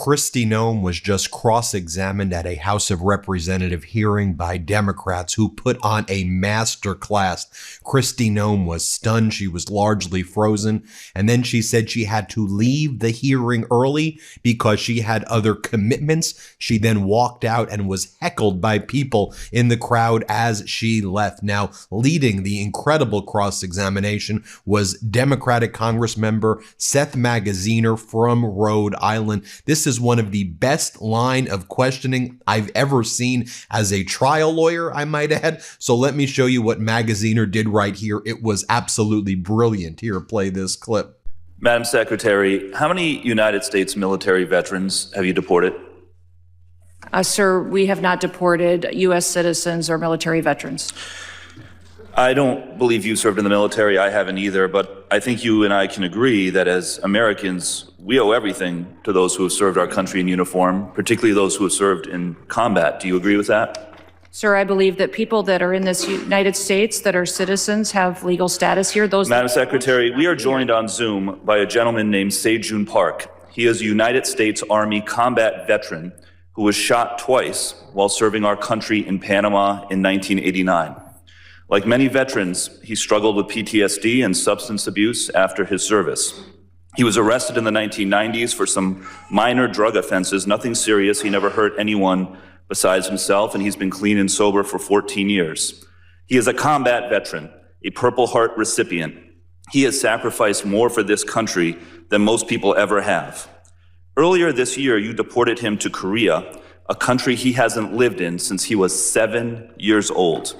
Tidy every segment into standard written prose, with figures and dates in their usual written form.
Kristi Noem was just cross-examined at a House of Representative hearing by Democrats who put on a master class. Kristi Noem was stunned. She was largely frozen. And then she said she had to leave the hearing early because she had other commitments. She then walked out and was heckled by people in the crowd as she left. Now, leading the incredible cross-examination was Democratic Congressmember Seth Magaziner from Rhode Island. This is one of the best line of questioning I've ever seen as a trial lawyer, I might add. So let me show you what Magaziner did right here. It was absolutely brilliant. Here, play this clip. Madam Secretary, how many United States military veterans have you deported? Sir, we have not deported U.S. citizens or military veterans. I don't believe you served in the military. I haven't either, but I think you and I can agree that as Americans, we owe everything to those who have served our country in uniform, particularly those who have served in combat. Do you agree with that? Sir, I believe that people that are in this United States that are citizens have legal status here. Madam Secretary, we are joined on Zoom by a gentleman named Se-Jun Park. He is a United States Army combat veteran who was shot twice while serving our country in Panama in 1989. Like many veterans, he struggled with PTSD and substance abuse after his service. He was arrested in the 1990s for some minor drug offenses, nothing serious. He never hurt anyone besides himself, and he's been clean and sober for 14 years. He is a combat veteran, a Purple Heart recipient. He has sacrificed more for this country than most people ever have. Earlier this year, you deported him to Korea, a country he hasn't lived in since he was 7 years old.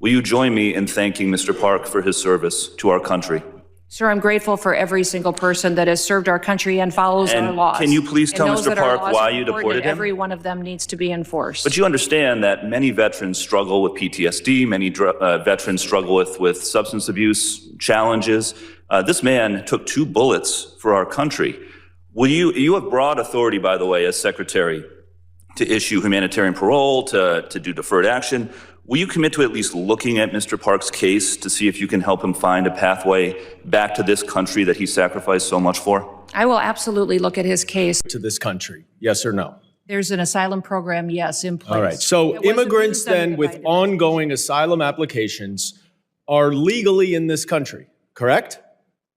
Will you join me in thanking Mr. Park for his service to our country? Sir, I'm grateful for every single person that has served our country and follows our laws. Can you please tell Mr. Park why you deported him? Every one of them needs to be enforced. But you understand that many veterans struggle with PTSD, many veterans struggle with substance abuse challenges. This man took 2 bullets for our country. You have broad authority, by the way, as Secretary, to issue humanitarian parole, to do deferred action. Will you commit to at least looking at Mr. Park's case to see if you can help him find a pathway back to this country that he sacrificed so much for? I will absolutely look at his case. To this country, yes or no? There's an asylum program, yes, in place. All right. So immigrants then with ongoing asylum applications are legally in this country, correct?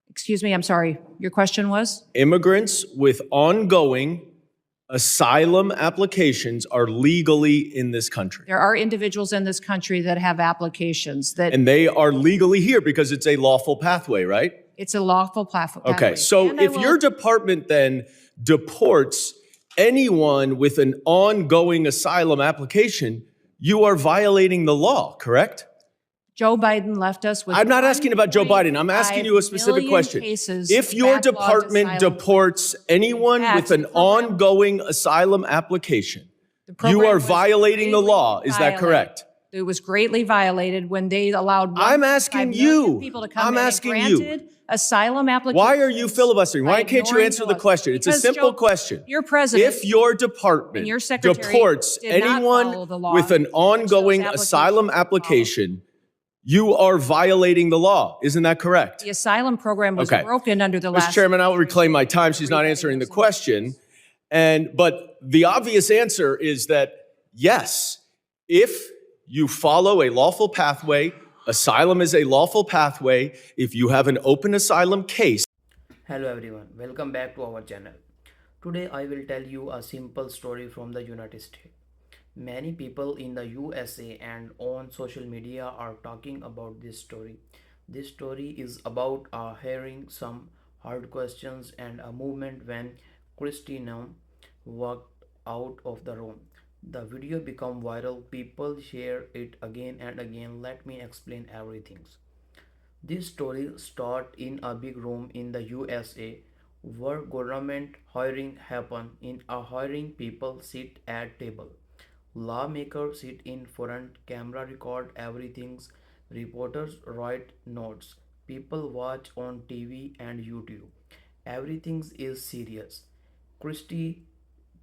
Excuse me, I'm sorry. Your question was? Immigrants with ongoing asylum applications are legally in this country. There are individuals in this country that have applications that... And they are legally here because it's a lawful pathway, right? It's a lawful pathway. Okay, so if your department then deports anyone with an ongoing asylum application, you are violating the law, correct? Joe Biden left us with... I'm not asking about Joe Biden. I'm asking you a specific question. If your department deports anyone with an ongoing asylum application, you are violating the law. Is that correct? It was greatly violated when they allowed... I'm asking you. I'm asking you. Asylum applications. Why are you filibustering? Why can't you answer the question? It's a simple question. Your president... If your department deports anyone with an ongoing asylum application, you are violating the law. Isn't that correct? The asylum program was broken under the last... Mr. Chairman, I will reclaim my time. She's not answering the question. But the obvious answer is that, yes, if you follow a lawful pathway, asylum is a lawful pathway. If you have an open asylum case... Hello everyone, welcome back to our channel. Today I will tell you a simple story from the United States. Many people in the USA and on social media are talking about this story. This story is about hearing some hard questions and a moment when Kristi Noem walked out of the room. The video became viral. People share it again and again. Let me explain everything. This story started in a big room in the USA where government hiring happen. In a hiring, people sit at table. Lawmakers sit in front, camera record everything, reporters write notes, people watch on TV and YouTube. Everything is serious. Kristi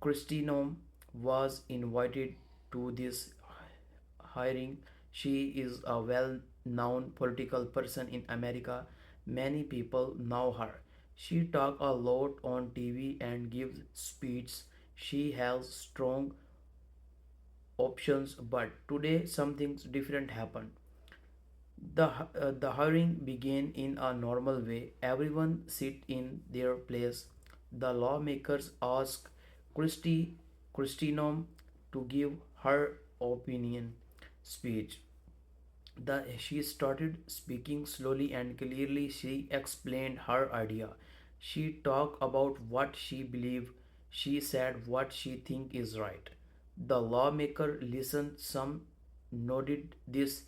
Noem was invited to this hearing. She is a well-known political person in America. Many people know her. She talks a lot on TV and gives speeches she has strong options, but today something different happened. The hearing began in a normal way. Everyone sit in their place. The lawmakers asked Christinom to give her opinion speech. She started speaking slowly and clearly. She explained her idea. She talked about what she believed. She said what she think is right. The lawmaker listened. Some nodded this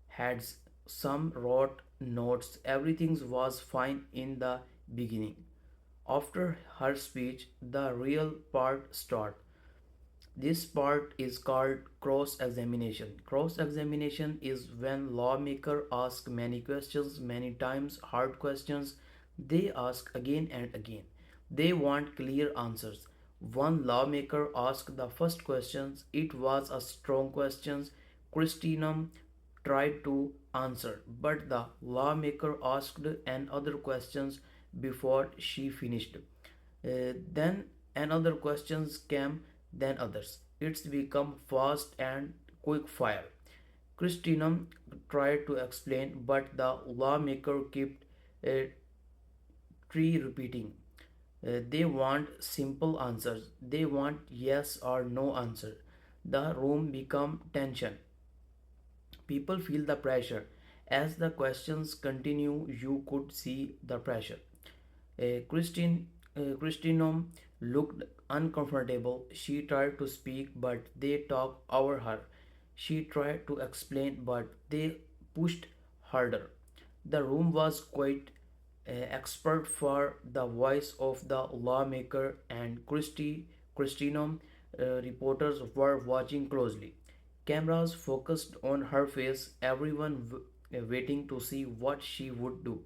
heads. Some wrote notes. Everything was fine in the beginning. After her speech, the real part started. This part is called cross-examination. Cross-examination is when lawmaker ask many questions, many times hard questions. They ask again and again. They want clear answers. One lawmaker asked the first questions. It was a strong question. Christina tried to answer, but the lawmaker asked another questions before she finished. Then another questions came, then others. It's become fast and quick fire. Christina tried to explain, but the lawmaker kept uh, repeating. They want simple answers. They want yes or no answer. The room become tension. People feel the pressure. As the questions continue, you could see the pressure. Christinom looked uncomfortable. She tried to speak, but they talked over her. She tried to explain, but they pushed harder. The room was quite expert for the voice of the lawmaker, and Christinom reporters were watching closely. Cameras focused on her face, everyone waiting to see what she would do.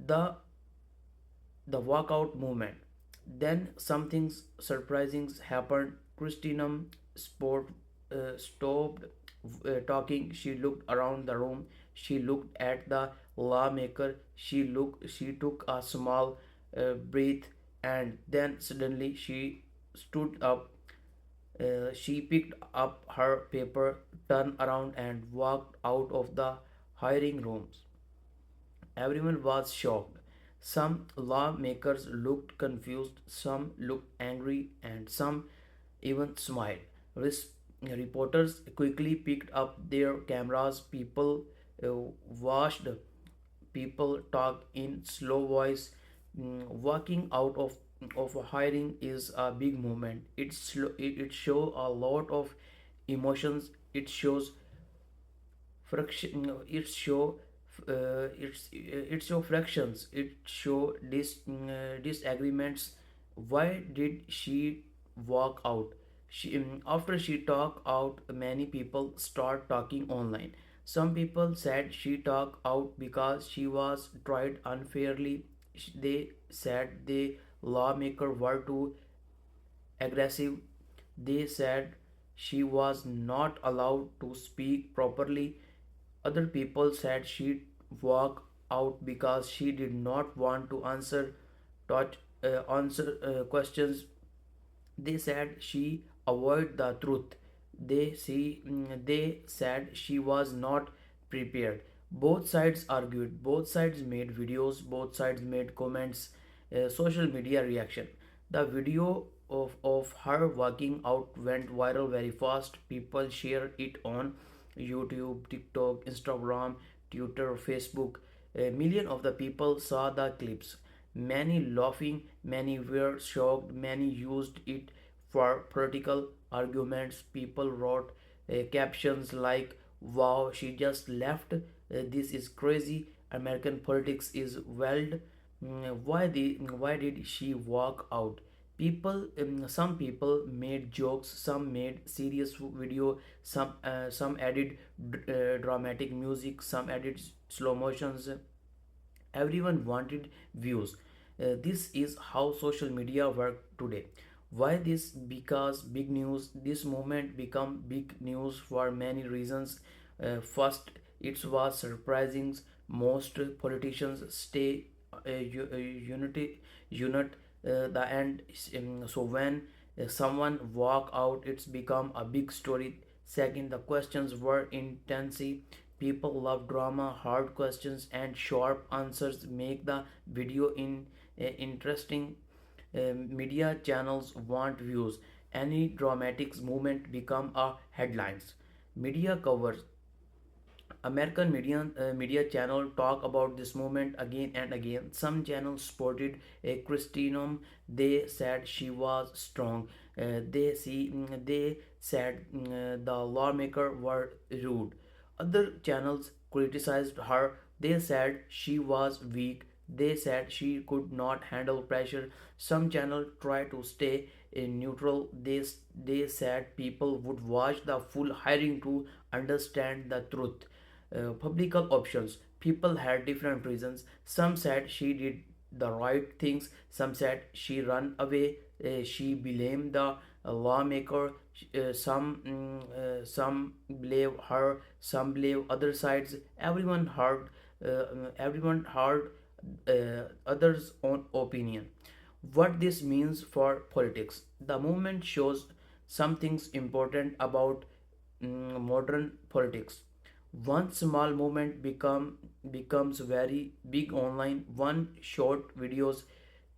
The the walkout movement. Then something surprising happened. Christina stopped talking. She looked around the room. She looked at the lawmaker. She took a small breath, and then suddenly she stood up. She picked up her paper, turned around, and walked out of the hiring rooms. Everyone was shocked. Some lawmakers looked confused, some looked angry, and some even smiled. Reporters quickly picked up their cameras. People watched people talk in slow voice. Walking out of a hiring is a big moment. It shows a lot of emotions. It shows fraction. It show fractions. It show disagreements. Why did she walk out? After she talked out, many people start talking online. Some people said she talked out because she was tried unfairly. They said the lawmaker were too aggressive. They said she was not allowed to speak properly. Other people said she walked out because she did not want to taught, answer questions. They said she avoided the truth. They said she was not prepared. Both sides argued. Both sides made videos. Both sides made comments. Social media reaction. The video of her walking out went viral very fast. People shared it on YouTube, TikTok, Instagram, Twitter, Facebook. A million of the people saw the clips. Many laughing, many were shocked, many used it for political arguments. People wrote captions like, "Wow, she just left. This is crazy. American politics is wild. Why did she walk out?" Some people made jokes, some made serious video, some added dramatic music, some added slow motions. Everyone wanted views. This is how social media work today. Why this? Because big news. This movement become big news for many reasons. First, it was surprising. Most politicians stay unit The end. So when someone walk out, it's become a big story. Second, the questions were intense. People love drama, hard questions, and sharp answers make the video interesting. Media channels want views. Any dramatic moment become a headlines. Media covers. American media channel talk about this movement again and again. Some channels supported Christianum. They said she was strong. They said the lawmaker were rude. Other channels criticized her. They said she was weak. They said she could not handle pressure. Some channel try to stay neutral. They said people would watch the full hearing to understand the truth. Public options. People had different reasons. Some said she did the right things. Some said she ran away. She blamed the lawmaker. Some blame her. Some blame other sides. Everyone heard others' own opinion. What this means for politics. The movement shows some things important about modern politics. One small movement becomes very big online. One short videos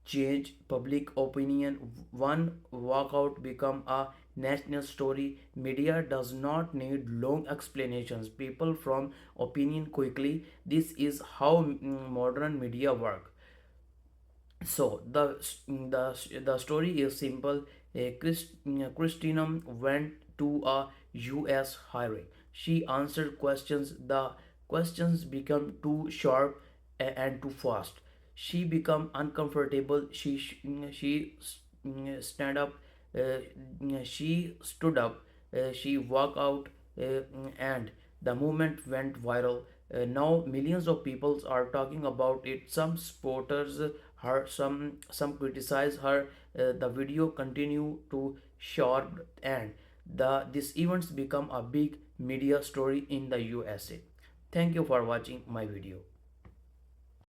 change public opinion. One walkout become a national story. Media does not need long explanations. People from opinion quickly. This is how modern media work. So the story is simple. Christina went to a U.S. hiring. She answered questions. The questions become too sharp and too fast. She become uncomfortable. Stand up. She stood up. She walked out, and the movement went viral. Now millions of people are talking about it. Some supporters her, some criticize her. The video continue to sharp, and the these events become a big media story in the USA. Thank you for watching my video.